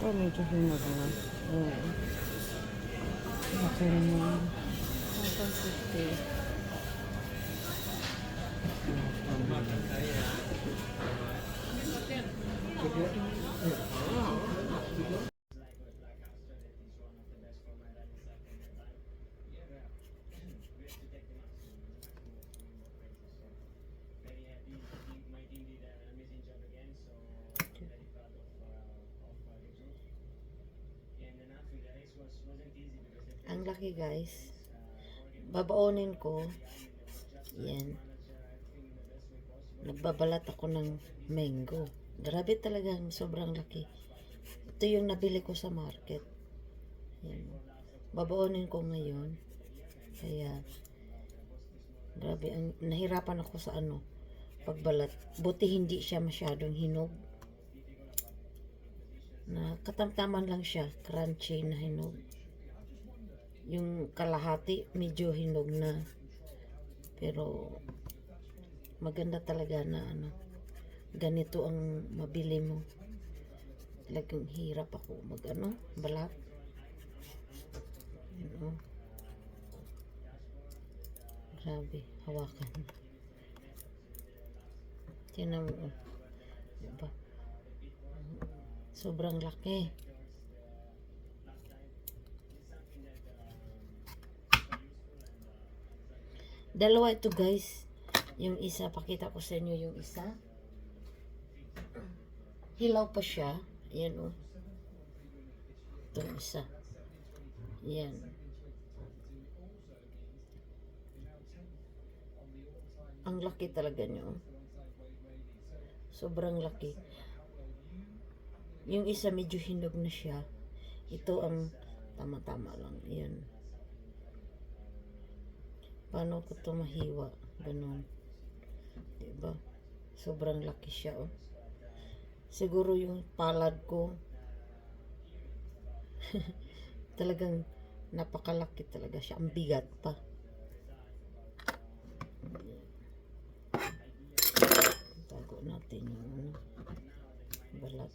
Oh, medyo hinog na. Oo. Okay naman. 150. Ang laki guys. Babaonin ko. Yan. Nagbabalat ako ng mango. Grabe talagang sobrang laki. Ito yung nabili ko sa market. Yan. Babaonin ko ngayon. Kaya grabe, nahirapan ako sa pagbalat. Buti hindi siya masyadong hinog. Na katamtaman lang siya, crunchy na hinog. Yung kalahati medyo hinog na. Pero maganda talaga na ganito ang mabili mo. Talagang hirap ako balat. Grabe, hawakan. Tinan mo. Diba? Sobrang laki. Dalawa ito guys. Yung isa, pakita ko sa inyo yung isa. Hilaw pa siya. Ayan o. Itong isa. Ayan. Ang laki talaga nyo. Sobrang laki. Yung isa medyo hinog na siya. Ito ang tama-tama lang. Ayan. Paano ko ito mahiwa? Ganon. Diba? Sobrang laki siya oh. Siguro yung palad ko talagang napakalaki talaga siya. Ang bigat pa. Tago natin yung balat.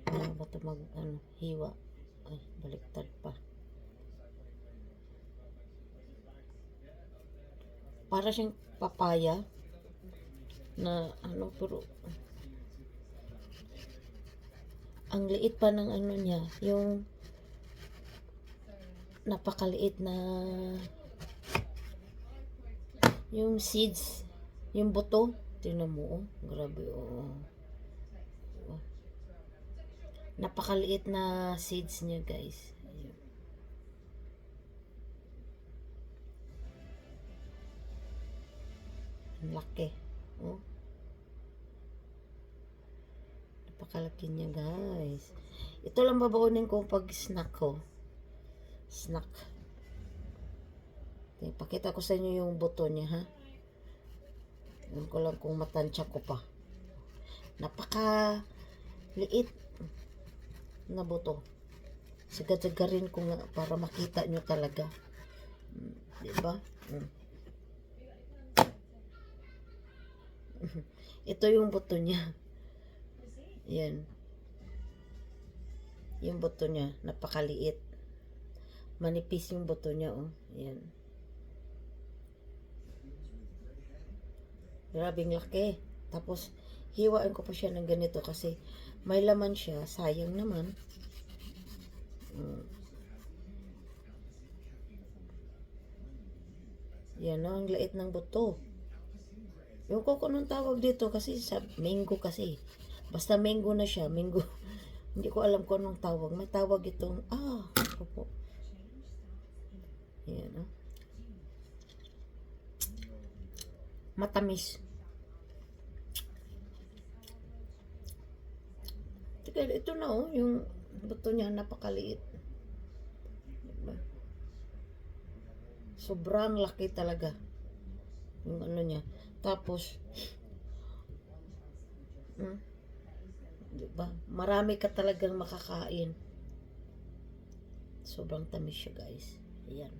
Ano ba ito hiwa? Ay, baliktad pa. Para siyang papaya na pero ang liit pa ng niya, yung napakaliit na yung seeds, yung buto. Tingnan mo grabe napakaliit na seeds niya guys. Ang laki napakalaki niya guys. Ito lang babaunin ko pag snack ko. Snack. Okay, pakita ko sa inyo yung buto niya ha. Yun ko lang kung matansya ko pa. Napaka liit na buto. Sagad-sagarin ko nga para makita nyo talaga. Diba? Ito yung buto niya. Yan. Yung buto niya, napakaliit. Manipis yung buto niya, Yan. Grabing laki. Tapos, hiwaan ko pa siya ng ganito kasi may laman siya. Sayang naman. Yan ang lait ng buto. Yung ko nung tawag dito kasi sa mango kasi. Basta mango na siya, mango. Hindi ko alam kung anong tawag. May tawag itong, opo. Yan, matamis. Ito na, yung buto niya napakaliit. Diba? Sobrang laki talaga. Yung niya. Tapos, diba? Marami ka talagang makakain. Sobrang tamis siya guys. Ayan.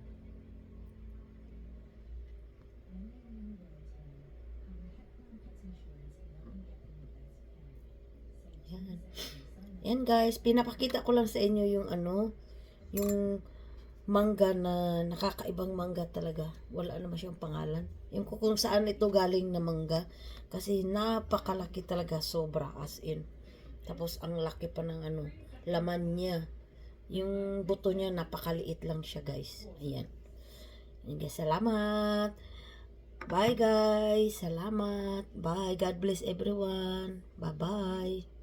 Yan. Yan guys, pinapakita ko lang sa inyo yung yung mangga na nakakaibang mangga talaga. Wala naman siyang pangalan. Yung kung saan ito galing na mangga. Kasi napakalaki talaga, sobra as in. Tapos ang laki pa ng laman niya. Yung buto niya napakaliit lang siya guys. Ayan. Ayan guys, salamat. Bye guys. Salamat. Bye. God bless everyone. Bye bye.